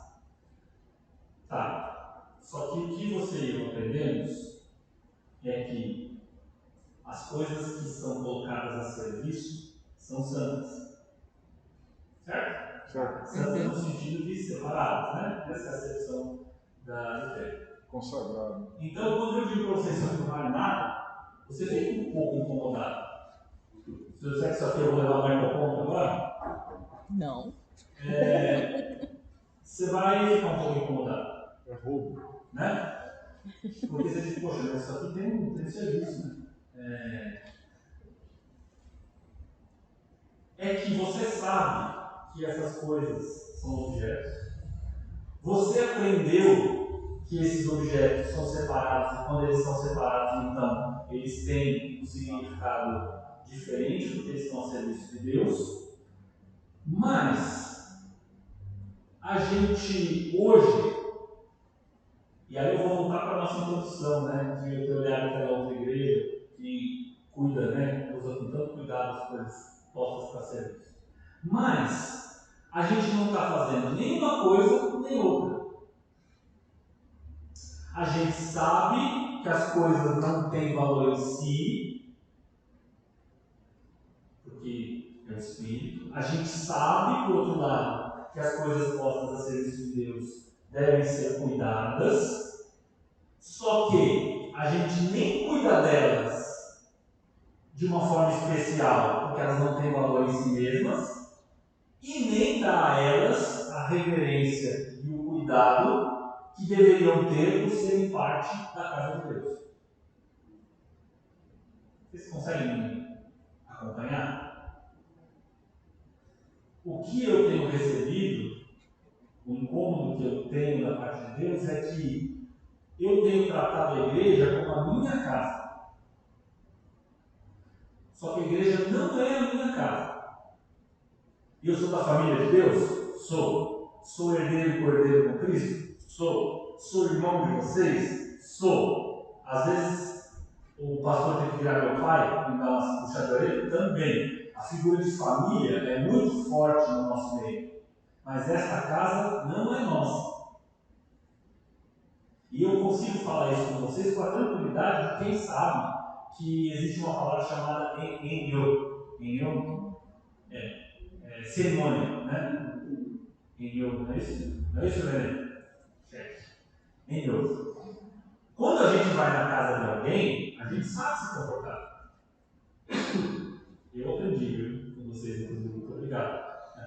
A: Tá. Só que o que você e eu aprendemos é que as coisas que são colocadas a serviço são santas. Certo?
C: Certo.
A: Santas no sentido de separadas, né? Essa é a acepção do termo.
C: Consagrado.
A: Então, quando eu digo para vocês que não vale nada, você fica um pouco incomodado. Se eu disser que isso aqui eu vou levar mais para o ponto agora,
B: Não.
A: você vai ficar um pouco incomodado.
C: É roubo.
A: Né? Porque você diz, poxa, mas isso aqui tem serviço, né? É que você sabe que essas coisas são objetos. Você aprendeu que esses objetos são separados, e quando eles são separados, então, eles têm um significado diferente do que eles estão a serviço de Deus. Mas, a gente hoje, e aí eu vou voltar para a nossa introdução, né, de eu ter olhado aquela outra igreja que cuida, né, usa com tanto cuidado as coisas postas para serviço. Mas, a gente não está fazendo nem uma coisa nem outra. A gente sabe que as coisas não têm valor em si, porque é o Espírito. A gente sabe, por outro lado, que as coisas postas a serviço de Deus devem ser cuidadas, só que a gente nem cuida delas de uma forma especial, porque elas não têm valor em si mesmas, e nem dá a elas a reverência e o cuidado que deveriam ter por serem parte da casa de Deus. Vocês conseguem acompanhar? O que eu tenho recebido, o incômodo que eu tenho da parte de Deus é que eu tenho tratado a igreja como a minha casa. Só que a igreja não é a minha casa. Eu sou da família de Deus? Sou. Sou herdeiro e cordeiro com Cristo? Sou. Sou irmão de vocês? Sou. Às vezes o pastor tem que virar meu pai e dar uma puxada de orelha? Também. A figura de família é muito forte no nosso meio. Mas esta casa não é nossa. E eu consigo falar isso com vocês com a tranquilidade de quem sabe que existe uma palavra chamada enyo. Enyo é cerimônia, né? Enyo, não é isso? Não é isso, Nenê? Enyo. Quando a gente vai na casa de alguém, a gente sabe se comportar. Eu aprendi, viu? Com vocês, inclusive, muito obrigado.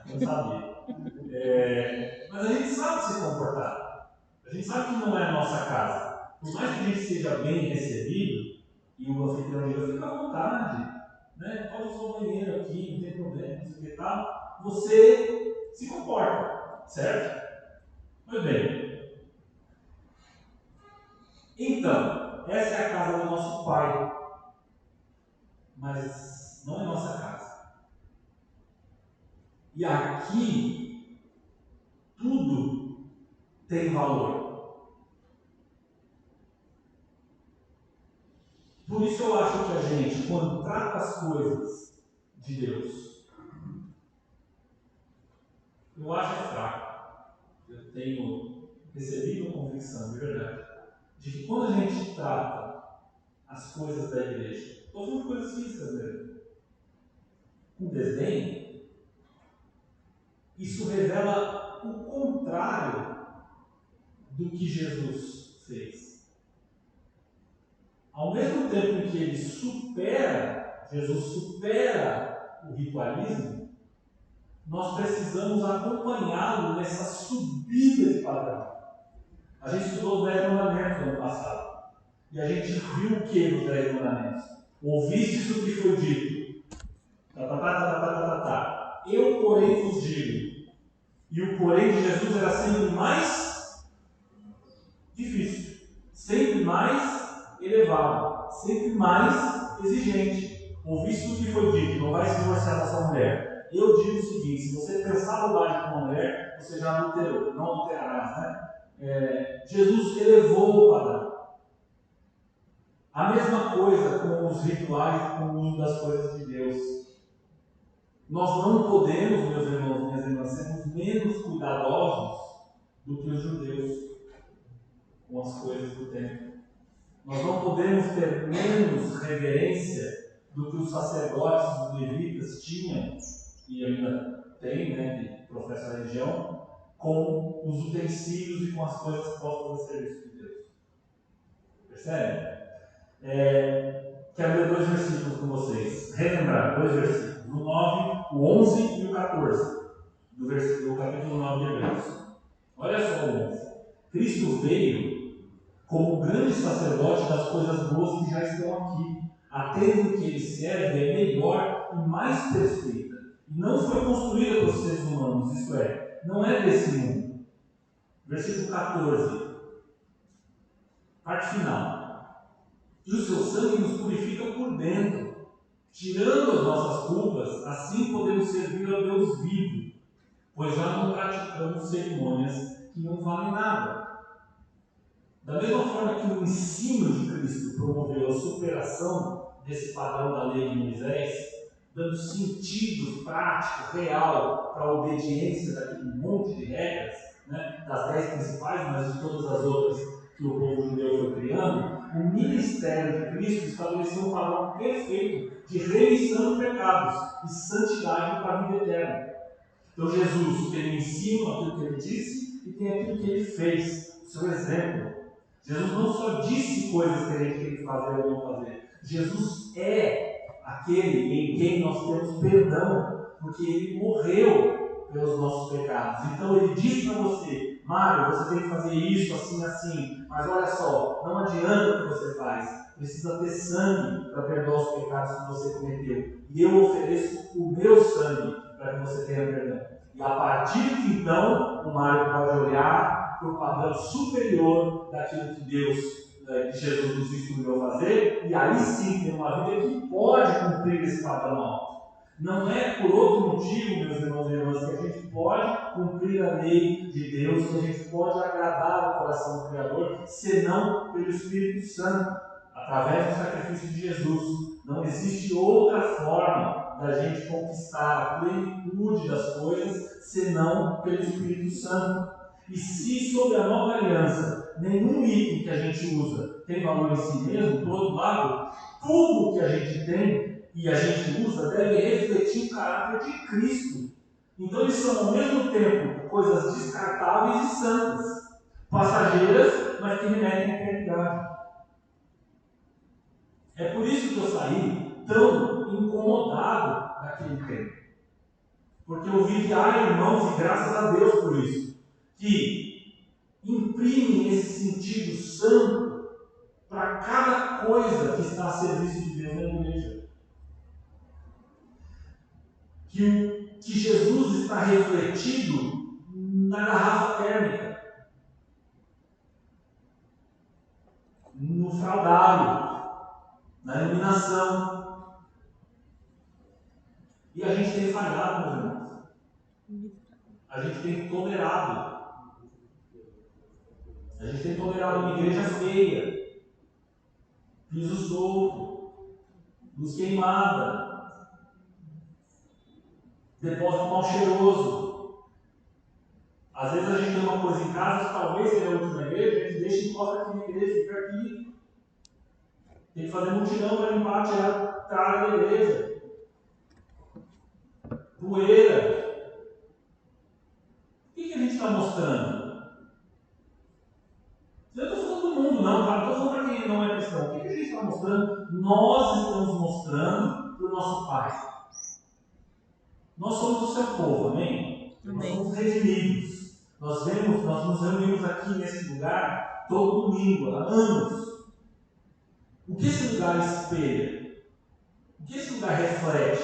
A: Eu não sabia. Mas a gente sabe se comportar. A gente sabe que não é a nossa casa. Por mais que a gente seja bem recebido, e o anfitrião diga, fica à vontade, né? Pode usar o banheiro aqui, não tem problema, não sei o que tal. Você se comporta, certo? Pois bem. Então, essa é a casa do nosso Pai, mas não é nossa casa. E aqui, tudo tem valor. Por isso eu acho que a gente, quando trata as coisas de Deus, eu acho fraco. Eu tenho recebido a convicção, de verdade, de que quando a gente trata as coisas da igreja, estou falando de coisas físicas mesmo, com desdém, isso revela o contrário do que Jesus fez. Ao mesmo tempo em que Jesus supera o ritualismo, nós precisamos acompanhá-lo nessa subida de padrão. A gente estudou os 10 mandamentos no ano passado. E a gente viu o que nos 10 mandamentos? Ouvistes o que foi dito. Eu, porém, vos digo. E o porém de Jesus era sempre mais difícil, sempre mais elevado, sempre mais exigente. Ouviste o que foi dito, não vai se divorciar da sua mulher. Eu digo o seguinte: se você pensar bobagem com uma mulher, você já adulterou, não adulterarás, né? Jesus elevou o padrão. A mesma coisa com os rituais e com o uso das coisas de Deus. Nós não podemos, meus irmãos e minhas irmãs, sermos menos cuidadosos do que os judeus com as coisas do templo. Nós não podemos ter menos reverência do que os sacerdotes, os levitas tinham, e ainda tem, né, que professa a religião, com os utensílios e com as coisas postas a serviço de Deus. Percebe? Quero ler 2 versículos com vocês. Relembrar 2 versículos. O 9, o 11 e o 14. Do capítulo 9 de Hebreus. Olha só o 11. Cristo veio como grande sacerdote das coisas boas que já estão aqui, atendo que ele serve é melhor e mais perfeita. E não foi construída pelos seres humanos, isto é, não é desse mundo. Versículo 14. Parte final. E o seu sangue nos purifica por dentro, tirando as nossas culpas, assim podemos servir ao Deus vivo, pois já não praticamos cerimônias que não valem nada. Da mesma forma que o ensino de Cristo promoveu a superação desse padrão da lei de Moisés, dando sentido prático, real, para a obediência daquele monte de regras, né, das 10 principais, mas de todas as outras que o povo judeu foi criando, o ministério de Cristo estabeleceu um padrão perfeito de remissão de pecados e santidade para a vida eterna. Então Jesus tem o ensino, aquilo que ele disse, e tem aquilo que ele fez, o seu exemplo. Jesus não só disse coisas que a gente tem que fazer ou não fazer. Jesus é aquele em quem nós temos perdão, porque ele morreu pelos nossos pecados. Então ele diz para você: Mário, você tem que fazer isso, assim, assim. Mas olha só, não adianta o que você faz. Precisa ter sangue para perdoar os pecados que você cometeu. E eu ofereço o meu sangue para que você tenha perdão. E a partir de então, o Mário pode olhar para o padrão superior daquilo que Deus, que Jesus nos instruiu a fazer, e aí sim ter uma vida que pode cumprir esse padrão alto. Não é por outro motivo, meus irmãos e irmãs, que a gente pode cumprir a lei de Deus, que a gente pode agradar o coração do Criador, senão pelo Espírito Santo, através do sacrifício de Jesus. Não existe outra forma da gente conquistar a plenitude das coisas, senão pelo Espírito Santo. E se sobre a nova aliança nenhum item que a gente usa tem valor em si mesmo, do outro lado, tudo que a gente tem e a gente usa deve refletir o caráter de Cristo. Então eles são ao mesmo tempo coisas descartáveis e santas, passageiras, mas que remetem à eternidade. É por isso que eu saí tão incomodado naquele tempo. Porque eu vi que há irmãos, e graças a Deus por isso, que imprimem esse sentido santo para cada coisa que está a serviço de Deus na igreja. Que Jesus está refletido na garrafa térmica, no fraldário, na iluminação. E a gente tem falhado, meus irmãos. A gente tem tolerado. A gente tem tolerado uma igreja feia, piso solto, luz queimada, depósito mal cheiroso. Às vezes a gente tem uma coisa em casa que talvez seja a última igreja, a gente deixa e encosta aqui na igreja, fica aqui. Tem que fazer multidão para limpar, tirar a tralha da igreja. Poeira. O que a gente está mostrando? Eu não estou falando do mundo, não, cara. Não estou falando para quem não é cristão. O que a gente está mostrando? Nós estamos mostrando para o nosso Pai. Nós somos o seu povo, amém? Nós somos redimidos. Nós nos reunimos aqui nesse lugar todo domingo, há anos. O que esse lugar espelha? que esse lugar reflete?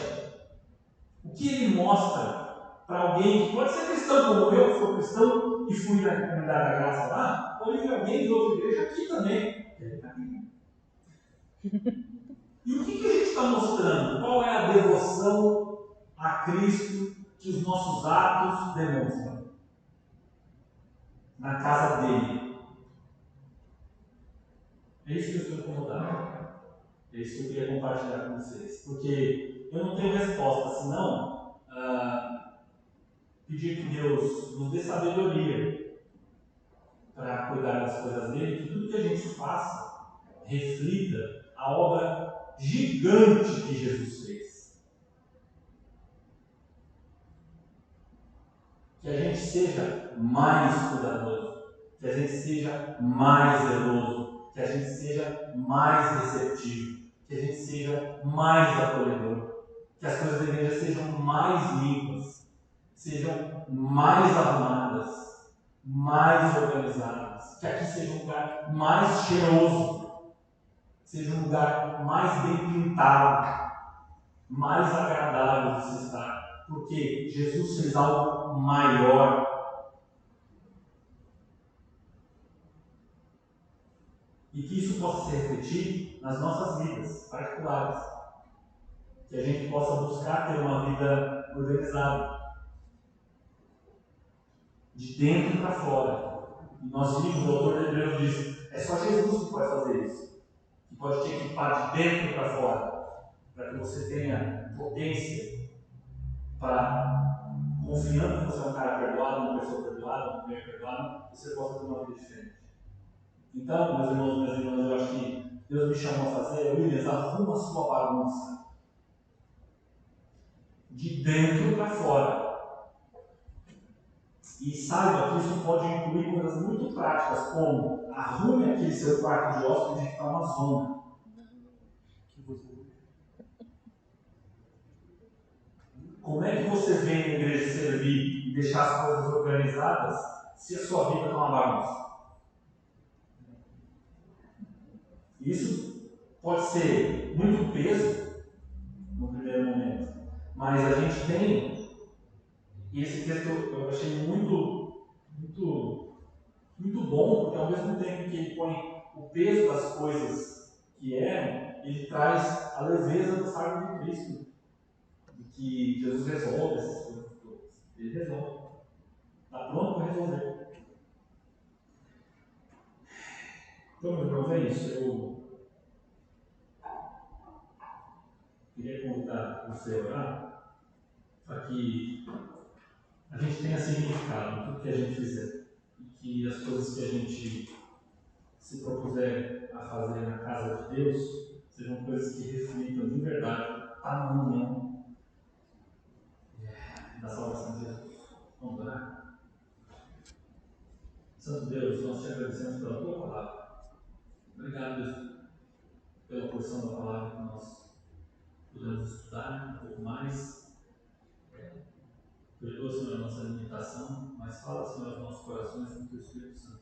A: O que ele mostra para alguém que pode ser cristão como eu, que sou cristão e fui na comunidade da graça lá, ou ir alguém de outra igreja aqui também. Ele está aqui. E o que a gente está mostrando? Qual é a devoção a Cristo que os nossos atos demonstram? Na casa dele. É isso que eu estou incomodado. É isso que eu queria compartilhar com vocês. Porque eu não tenho resposta, senão pedir que Deus nos dê sabedoria para cuidar das coisas dele, que tudo que a gente faça reflita a obra gigante que Jesus fez. Que a gente seja mais cuidadoso, que a gente seja mais zeloso, que a gente seja mais receptivo, que a gente seja mais acolhedor, que as coisas da igreja sejam mais limpas, sejam mais arrumadas, mais organizadas, que aqui seja um lugar mais cheiroso, seja um lugar mais bem pintado, mais agradável de se estar, porque Jesus fez algo maior. E que isso possa se refletir nas nossas vidas particulares. Que a gente possa buscar ter uma vida organizada, de dentro para fora. E nós vimos, o autor de Hebreus diz, é só Jesus que pode fazer isso, que pode te equipar de dentro para fora, para que você tenha potência para, confiando que você é um cara perdoado, uma pessoa perdoada, uma mulher perdoada, você possa ter uma vida diferente. Então, meus irmãos e minhas irmãs, eu acho que Deus me chamou a fazer, Williams, arruma a sua bagunça. De dentro para fora. E saiba que isso pode incluir coisas muito práticas, como arrume aquele seu quarto de hóspede que está uma zona. Como é que você vem na igreja servir e deixar as coisas organizadas se a sua vida está uma bagunça? Isso pode ser muito peso no primeiro momento, mas a gente tem, e esse texto eu achei muito bom, porque ao mesmo tempo que ele põe o peso das coisas que eram, ele traz a leveza do fardo de Cristo, de que Jesus resolve essas coisas todas. Ele resolve. Está pronto para resolver. Então, meus irmãos, é isso. Eu queria convidar você a orar para que a gente tenha significado em tudo que a gente fizer e que as coisas que a gente se propuser a fazer na casa de Deus sejam coisas que reflitam de verdade o tamanho da salvação de Jesus. Vamos orar? Santo Deus, nós te agradecemos pela tua palavra. Obrigado, Deus, pela porção da palavra que nós podemos estudar um pouco mais. Perdoa, Senhor, a nossa limitação, mas fala, Senhor, aos nossos corações com o teu Espírito Santo.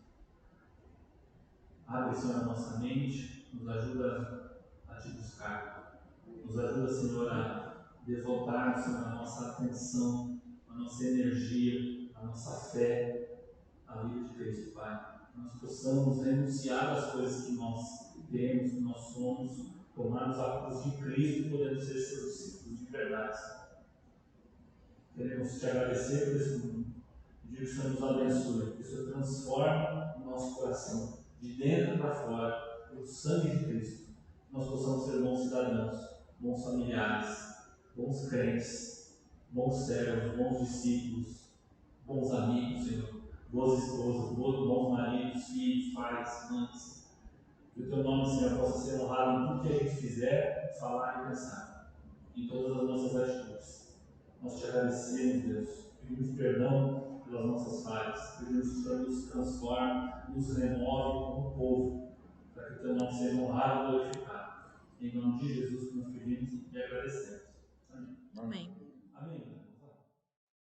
A: Abre, Senhor, a nossa mente, nos ajuda a te buscar. Nos ajuda, Senhor, a devotar, Senhor, a nossa atenção, a nossa energia, a nossa fé à vida de Cristo, Pai. Que nós possamos renunciar às coisas que nós temos, que nós somos, tomarmos a cruz de Cristo e podermos ser seus discípulos de verdade. Queremos te agradecer por esse mundo, pedir que o Senhor nos abençoe, que o Senhor transforme o nosso coração, de dentro para fora, pelo sangue de Cristo. Que nós possamos ser bons cidadãos, bons familiares, bons crentes, bons servos, bons discípulos, bons amigos, Senhor, boas esposas, bons maridos, filhos, pais, mães. Que o teu nome, Senhor, possa ser honrado em tudo que a gente fizer, falar e pensar, em todas as nossas atitudes. Nós te agradecemos, Deus, pedimos perdão pelas nossas falhas, pedimos que o Senhor nos transforme, nos renove como povo, para que o teu nome seja honrado e glorificado. Em nome de Jesus que nós pedimos e agradecemos. Amém.
B: Amém.